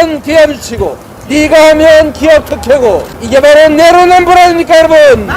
하면 기업 유치고 네가 하면 기업 특혜고 이게 바로 내로남불 아닙니까 여러분?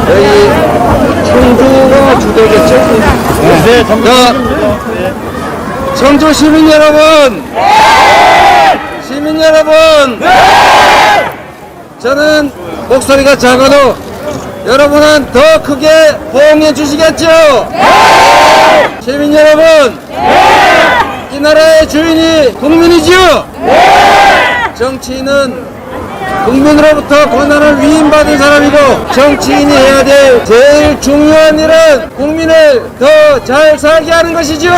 여기 청주가 주도겠죠? 네, 청주 시민 여러분! 시민 여러분! 저는 목소리가 작아도 여러분은 더 크게 호응해 주시겠죠? 시민 여러분! 이 나라의 주인이 국민이지요? 정치인은 국민으로부터 권한을 위임받은 사람이고 정치인이 해야 될 제일 중요한 일은 국민을 더 잘 살게 하는 것이죠.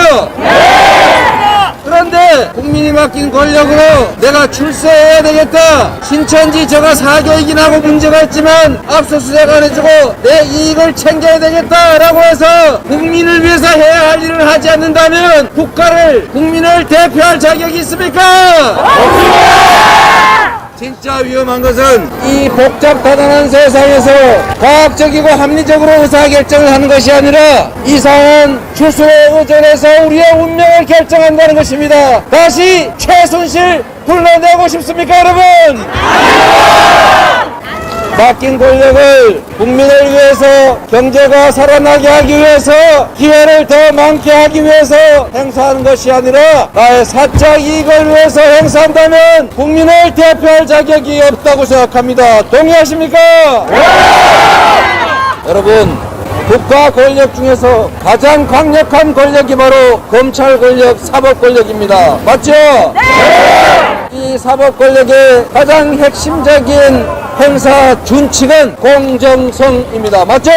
그런데 국민이 맡긴 권력으로 내가 출세해야 되겠다, 신천지 저가 사교이긴 하고 문제가 있지만 압수수색 안 해주고 내 이익을 챙겨야 되겠다라고 해서 국민을 위해서 해야 할 일을 하지 않는다면 국민을 대표할 자격이 있습니까? 진짜 위험한 것은 이 복잡다단한 세상에서 과학적이고 합리적으로 의사결정을 하는 것이 아니라 이상한 추수에 의존해서 우리의 운명을 결정한다는 것입니다. 다시 최순실 불러내고 싶습니까 여러분? 맡긴 권력을 국민을 위해서, 경제가 살아나게 하기 위해서, 기회를 더 많게 하기 위해서 행사하는 것이 아니라 나의 사적 이익을 위해서 행사한다면 국민을 대표할 자격이 없다고 생각합니다. 동의하십니까? 여러분, 국가 권력 중에서 가장 강력한 권력이 바로 검찰 권력, 사법 권력입니다. 맞죠? 이 사법 권력의 가장 핵심적인 행사 준칙은 공정성입니다. 맞죠?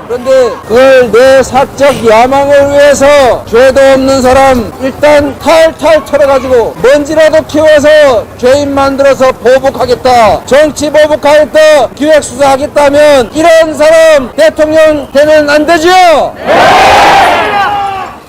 그런데 그걸 내 사적 야망을 위해서 죄도 없는 사람 일단 탈탈 털어가지고 먼지라도 키워서 죄인 만들어서 보복하겠다, 정치 보복하겠다, 기획수사하겠다면 이런 사람 대통령 되면 안 되죠?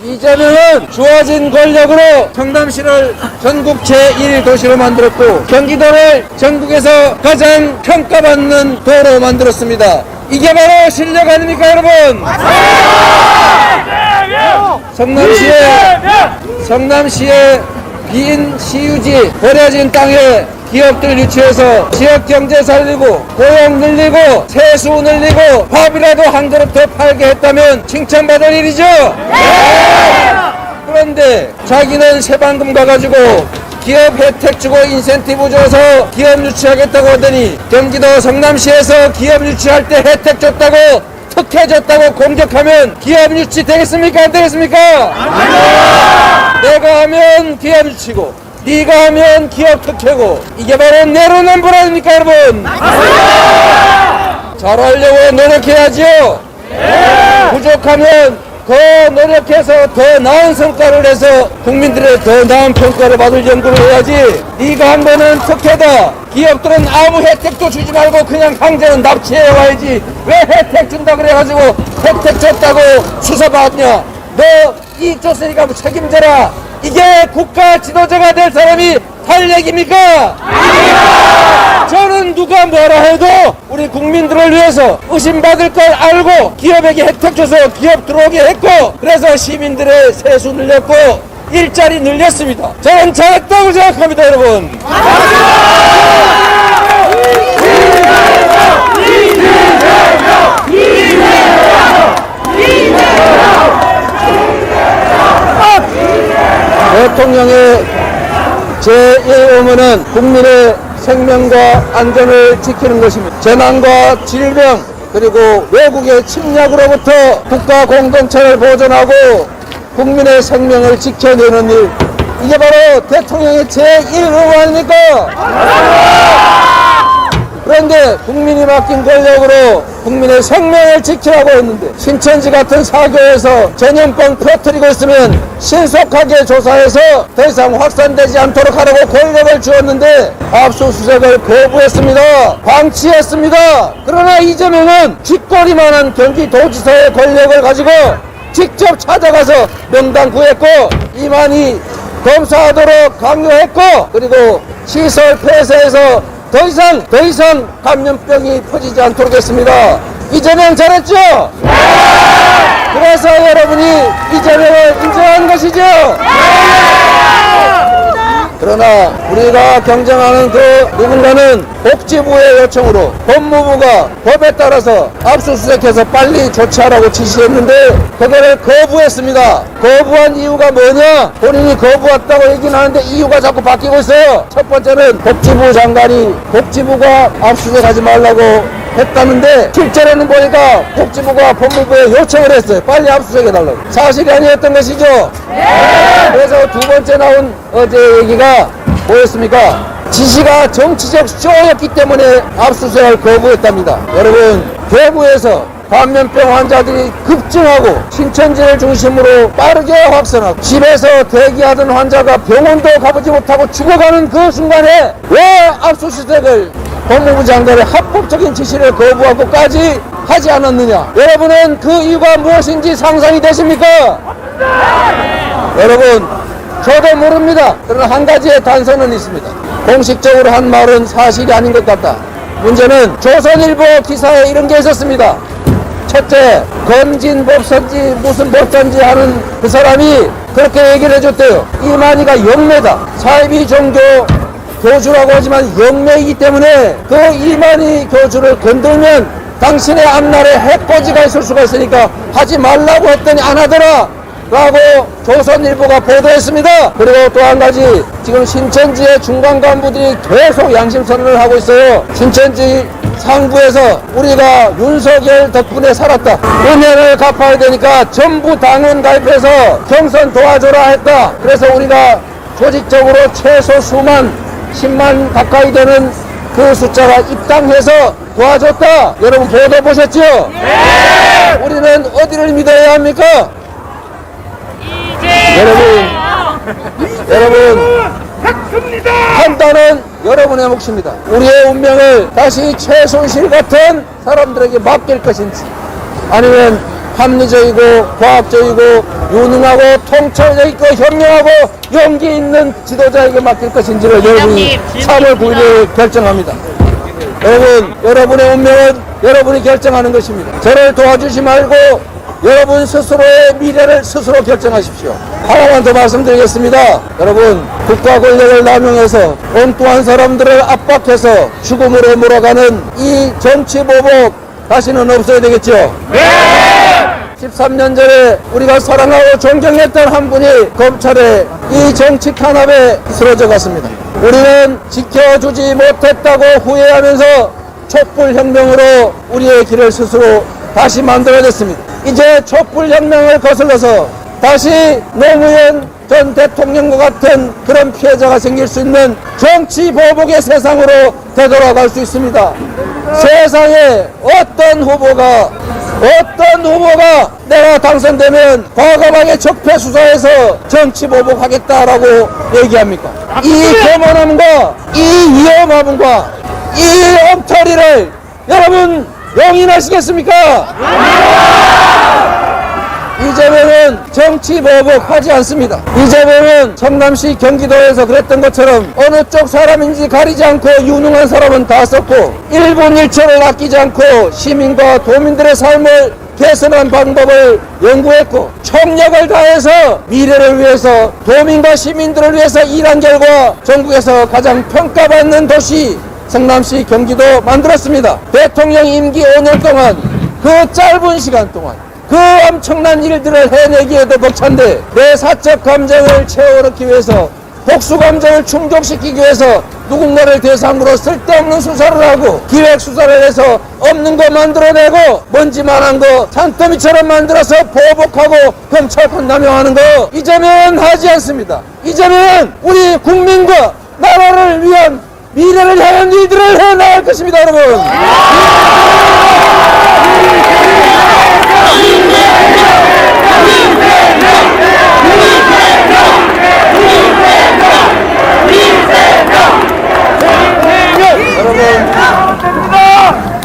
이재명은 주어진 권력으로 성남시를 전국 제1도시로 만들었고 경기도를 전국에서 가장 평가받는 도로 만들었습니다. 이게 바로 실력 아닙니까 여러분? 성남시의 빈 시유지 버려진 땅에 기업들 유치해서 지역 경제 살리고 고용 늘리고 세수 늘리고 밥이라도 한 그릇 더 팔게 했다면 칭찬받을 일이죠? 그런데 자기는 새방금 가가지고 기업 혜택 주고 인센티브 줘서 기업 유치하겠다고 하더니 경기도 성남시에서 기업 유치할 때 혜택 줬다고 특혜 줬다고 공격하면 기업 유치 되겠습니까? 안 되겠습니까? 내가 하면 기업 유치고 네가 하면 기업 특혜고 이게 바로 내로남불 아닙니까 여러분? 잘하려고 노력해야지요. 부족하면 더 노력해서 더 나은 성과를 내서 국민들의 더 나은 평가를 받을 연구를 해야지. 네가 한 번은 특혜다, 기업들은 아무 혜택도 주지 말고 그냥 강제로 납치해 와야지 왜 혜택 준다 그래가지고 혜택 줬다고 수사받냐. 너 이익 줬으니까 책임져라. 이게 국가 지도자가 될 사람이 할 얘기입니까? 아닙니다. 저는 누가 뭐라 해도 우리 국민 국민들을 위해서 의심받을 걸 알고 기업에게 혜택 줘서 기업 들어오게 했고, 그래서 시민들의 세수 늘렸고 일자리 늘렸습니다. 저는 잘했다고 생각합니다, 여러분. 대통령의 제1의무는 국민의 생명과 안전을 지키는 것입니다. 재난과 질병 그리고 외국의 침략으로부터 국가 공동체를 보존하고 국민의 생명을 지켜내는 일, 이게 바로 대통령의 제1의무 아닙니까? 그런데 국민이 맡긴 권력으로 국민의 생명을 지키라고 했는데, 신천지 같은 사교에서 전염병 퍼뜨리고 있으면 신속하게 조사해서 더 이상 확산되지 않도록 하라고 권력을 주었는데 압수수색을 거부했습니다. 방치했습니다. 그러나 이재명은 쥐꼬리만한 경기도지사의 권력을 가지고 직접 찾아가서 명단 구했고 이만희 검사하도록 강요했고, 그리고 시설 폐쇄해서 더 이상 감염병이 퍼지지 않도록 했습니다. 이재명 잘했죠? 네! 그래서 여러분이 이재명을 인정한 것이죠? 네! 그러나 우리가 경쟁하는 그 누군가는 복지부의 요청으로 법무부가 법에 따라서 압수수색해서 빨리 조치하라고 지시했는데 그거를 거부했습니다. 거부한 이유가 뭐냐? 본인이 거부했다고 얘기는 하는데 이유가 자꾸 바뀌고 있어요. 첫 번째는 복지부 장관이 복지부가 압수수색하지 말라고 했다는데 실제로는 보니까 복지부가 법무부에 요청을 했어요. 빨리 압수수색해달라고. 사실이 아니었던 것이죠. 네! 그래서 두 번째 나온 어제 얘기가 뭐였습니까? 지시가 정치적 쇼였기 때문에 압수수색을 거부했답니다. 여러분, 대구에서 감염병 환자들이 급증하고 신천지를 중심으로 빠르게 확산하고 집에서 대기하던 환자가 병원도 가보지 못하고 죽어가는 그 순간에 왜 압수수색을 법무부 장관의 합법적인 지시를 거부하고까지 하지 않았느냐? 여러분은 그 이유가 무엇인지 상상이 되십니까? 여러분, 저도 모릅니다. 그러나 한 가지의 단서는 있습니다. 공식적으로 한 말은 사실이 아닌 것 같다. 문제는 조선일보 기사에 이런 게 있었습니다. 첫째, 건진법선지 무슨 법선지 하는 그 사람이 그렇게 얘기를 해줬대요. 이만희가 영매다. 사이비 종교 교주라고 하지만 영매이기 때문에 그 이만희 교주를 건들면 당신의 앞날에 해코지가 있을 수가 있으니까 하지 말라고 했더니 안 하더라 라고 조선일보가 보도했습니다. 그리고 또 한 가지, 지금 신천지의 중간 간부들이 계속 양심선언을 하고 있어요. 신천지 상부에서 우리가 윤석열 덕분에 살았다, 은혜를 갚아야 되니까 전부 당원 가입해서 경선 도와줘라 했다. 그래서 우리가 조직적으로 최소 수만 10만 가까이 되는 그 숫자가 입당해서 도와줬다. 여러분 보도 보셨죠? 네! 우리는 어디를 믿어야 합니까? 여러분 판단은 여러분의 몫입니다. 우리의 운명을 다시 최순실 같은 사람들에게 맡길 것인지, 아니면 합리적이고 과학적이고 유능하고 통찰적이고 현명하고 용기 있는 지도자에게 맡길 것인지를 여러분이 3월 9일에 결정합니다. 여러분, 여러분의 운명은 여러분이 결정하는 것입니다. 저를 도와주지 말고 여러분 스스로의 미래를 스스로 결정하십시오. 하나만 더 말씀드리겠습니다. 여러분, 국가 권력을 남용해서 엉뚱한 사람들을 압박해서 죽음으로 몰아가는 이 정치 보복 다시는 없어야 되겠죠? 네! 13년 전에 우리가 사랑하고 존경했던 한 분이 검찰의 이 정치 탄압에 쓰러져 갔습니다. 우리는 지켜주지 못했다고 후회하면서 촛불혁명으로 우리의 길을 스스로 다시 만들어냈습니다. 이제 촛불혁명을 거슬러서 다시 노무현 전 대통령과 같은 그런 피해자가 생길 수 있는 정치 보복의 세상으로 되돌아갈 수 있습니다. 세상에 어떤 후보가 내가 당선되면 과감하게 적폐 수사해서 정치 보복하겠다라고 얘기합니까? 이 교만함과 이 위험함과 이 엉터리를 여러분 용인하시겠습니까? 이재명은 정치 보복하지 않습니다. 이재명은 성남시 경기도에서 그랬던 것처럼 어느 쪽 사람인지 가리지 않고 유능한 사람은 다 썼고 1분 1초를 아끼지 않고 시민과 도민들의 삶을 개선한 방법을 연구했고 총력을 다해서 미래를 위해서 도민과 시민들을 위해서 일한 결과 전국에서 가장 평가받는 도시 성남시 경기도 만들었습니다. 대통령 임기 5년 동안 그 짧은 시간 동안 그 엄청난 일들을 해내기에도 벅찬데 내 사적 감정을 채워넣기 위해서 복수 감정을 충족시키기 위해서 누군가를 대상으로 쓸데없는 수사를 하고 기획 수사를 해서 없는 거 만들어내고 먼지만한 거 산더미처럼 만들어서 보복하고 경찰권 남용하는 거 이재명은 하지 않습니다. 이재명은 우리 국민과 나라를 위한 미래를 향한 일들을 해나갈 것입니다, 여러분.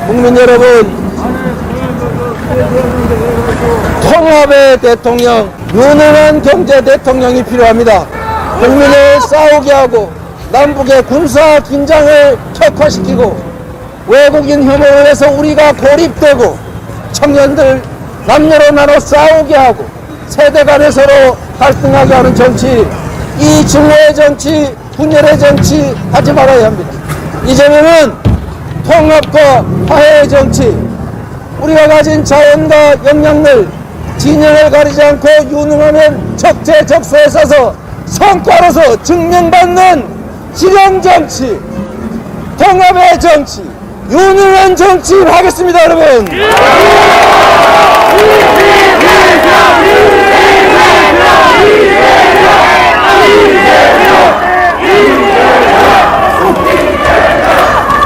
국민 여러분, 통합의 대통령, 유능한 경제 대통령이 필요합니다. 국민을 싸우게 하고 남북의 군사 긴장을 격화시키고 외국인 혐오를 해서 우리가 고립되고 청년들 남녀로 나눠 싸우게 하고 세대 간에 서로 갈등하게 하는 정치, 이 증오의 정치, 분열의 정치 하지 말아야 합니다. 이재명은 통합과 화해의 정치, 우리가 가진 자원과 역량을 진영을 가리지 않고 유능하면 적재적소에 써서 성과로서 증명받는 실용정치, 통합의 정치, 유능한 정치를 하겠습니다, 여러분.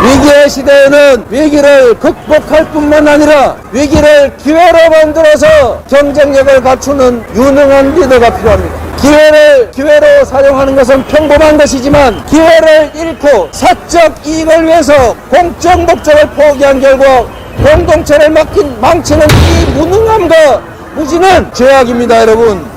위기의 시대에는 위기를 극복할 뿐만 아니라 위기를 기회로 만들어서 경쟁력을 갖추는 유능한 리더가 필요합니다. 기회를 기회로 사용하는 것은 평범한 것이지만 기회를 잃고 사적 이익을 위해서 공적 목적을 포기한 결과 공동체를 망치는 이 무능함과 무지는 죄악입니다, 여러분.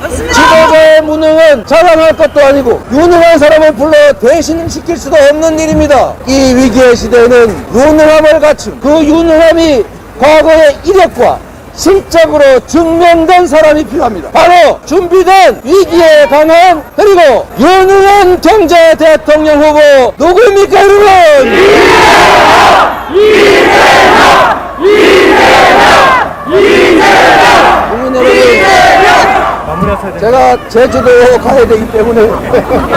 지도자의 무능은 자랑할 것도 아니고 유능한 사람을 불러 대신시킬 수도 없는 일입니다. 이 위기의 시대에는 유능함을 갖춘 그 유능함이 과거의 이력과 실적으로 증명된 사람이 필요합니다. 바로 준비된 위기에 강한 그리고 유능한 경제 대통령 후보 누구입니까, 여러분? 국민 여러분, 제가 제주도 가야 되기 때문에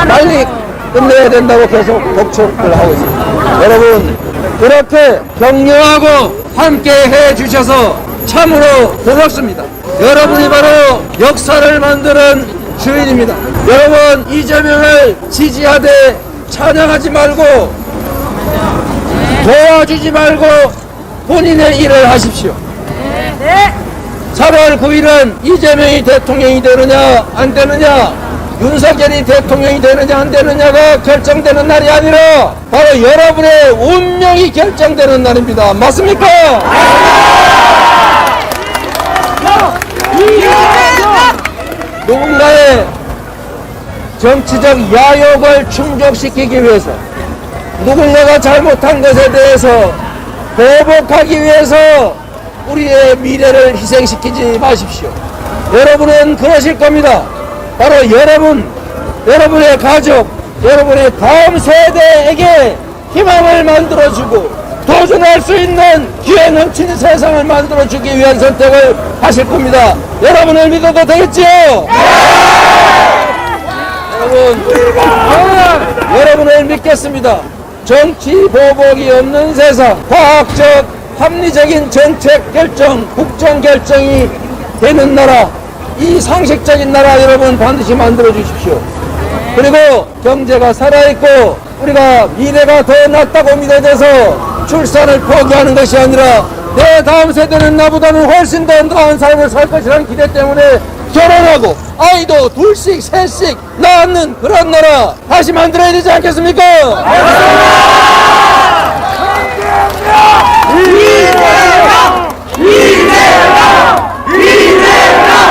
빨리 끝내야 된다고 계속 독촉을 하고 있습니다. 여러분, 이렇게 격려하고 함께 해주셔서 참으로 고맙습니다. 여러분이 바로 역사를 만드는 주인입니다. 여러분, 이재명을 지지하되 찬양하지 말고 도와주지 말고 본인의 일을 하십시오. 3월 9일은 이재명이 대통령이 되느냐 안 되느냐, 윤석열이 대통령이 되느냐 안 되느냐가 결정되는 날이 아니라 바로 여러분의 운명이 결정되는 날입니다. 맞습니까? 누군가의 정치적 야욕을 충족시키기 위해서 누군가가 잘못한 것에 대해서 보복하기 위해서 우리의 미래를 희생시키지 마십시오. 여러분은 그러실 겁니다. 바로 여러분, 여러분의 가족, 여러분의 다음 세대에게 희망을 만들어주고 도전할 수 있는 기회 넘치는 세상을 만들어주기 위한 선택을 하실 겁니다. 여러분을 믿어도 되겠지요? 여러분을 믿겠습니다. 정치 보복이 없는 세상, 과학적 합리적인 정책 결정, 국정 결정이 되는 나라, 이 상식적인 나라 여러분 반드시 만들어 주십시오. 그리고 경제가 살아있고 우리가 미래가 더 낫다고 믿어져서 출산을 포기하는 것이 아니라 내 다음 세대는 나보다는 훨씬 더 나은 삶을 살 것이라는 기대 때문에 결혼하고 아이도 둘씩 셋씩 낳는 그런 나라 다시 만들어야 되지 않겠습니까? 이재명! 이재명! 이재명!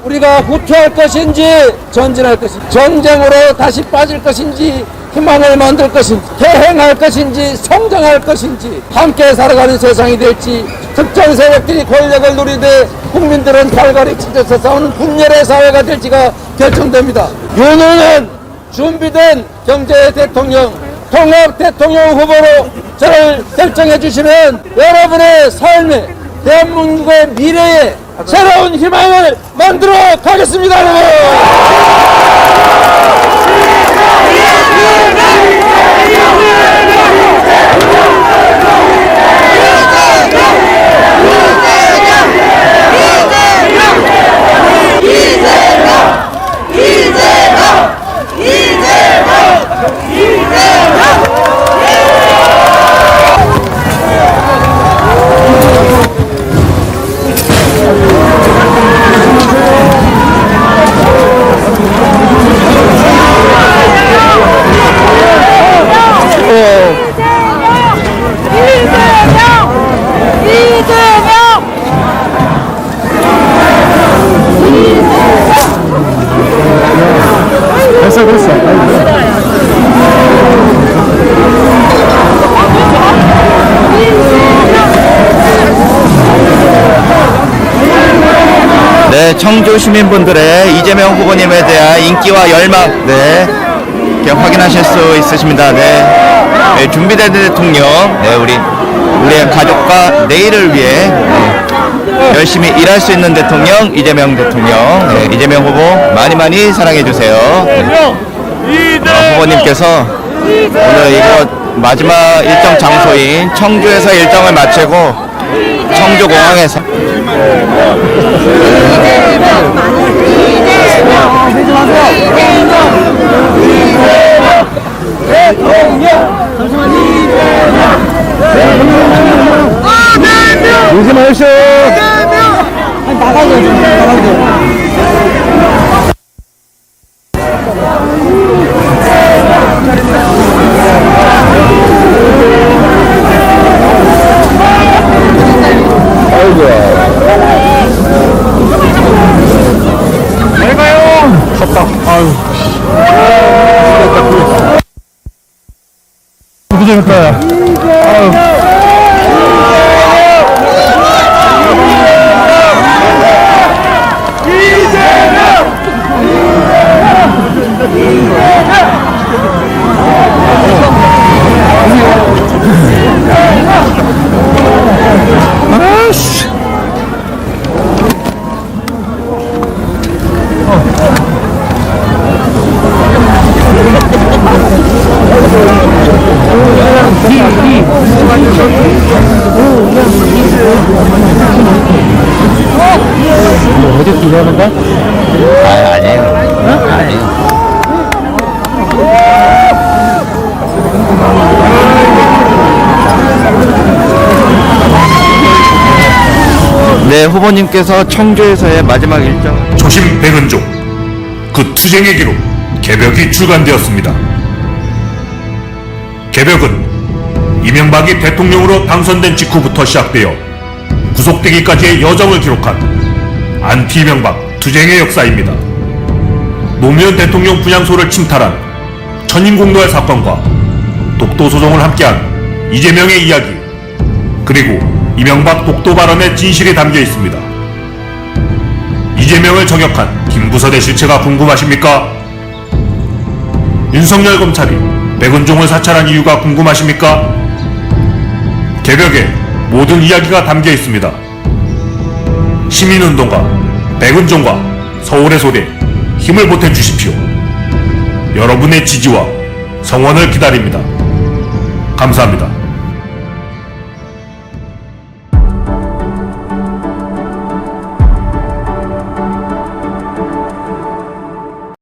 우리가 후퇴할 것인지 전진할 것인지, 전쟁으로 다시 빠질 것인지 희망을 만들 것인지, 대행할 것인지 성장할 것인지, 함께 살아가는 세상이 될지, 특정 세력들이 권력을 누리되 국민들은 발갈이 찢어서 싸우는 분열의 사회가 될지가 결정됩니다. 윤호는 준비된 경제 대통령, 통합 대통령 후보로 저를 결정해 주시면 여러분의 삶에, 대한민국의 미래에 새로운 희망을 만들어 가겠습니다, 여러분! 네, 청주 시민분들의 이재명 후보님에 대한 인기와 열망, 네, 이렇게 확인하실 수 있으십니다. 네, 네, 준비된 대통령, 네, 우리의 가족과 내일을 위해 열심히 일할 수 있는 대통령 이재명 대통령, 네, 이재명 후보 많이 사랑해 주세요. 후보님께서 오늘 이곳 마지막 일정 장소인 청주에서 일정을 마치고 청주공항에서 무슨 말이죠? 고생했다. 어디 기대하는 거야? 아니에요. 아니에요. 네, 후보님께서 청주에서의 마지막 일정. 조심 백은종, 그 투쟁의 기록 개벽이 출간되었습니다. 개벽은 이명박이 대통령으로 당선된 직후부터 시작되어 구속되기까지의 여정을 기록한 안티 이명박 투쟁의 역사입니다. 노무현 대통령 분향소를 침탈한 천인공노의 사건과 독도 소송을 함께한 이재명의 이야기, 그리고 이명박 독도 발언의 진실이 담겨 있습니다. 이재명을 저격한 김부선의 실체가 궁금하십니까? 윤석열 검찰이 백은종을 사찰한 이유가 궁금하십니까? 개벽에 모든 이야기가 담겨 있습니다. 시민운동가 백은종과 서울의 소대 힘을 보태주십시오. 여러분의 지지와 성원을 기다립니다. 감사합니다.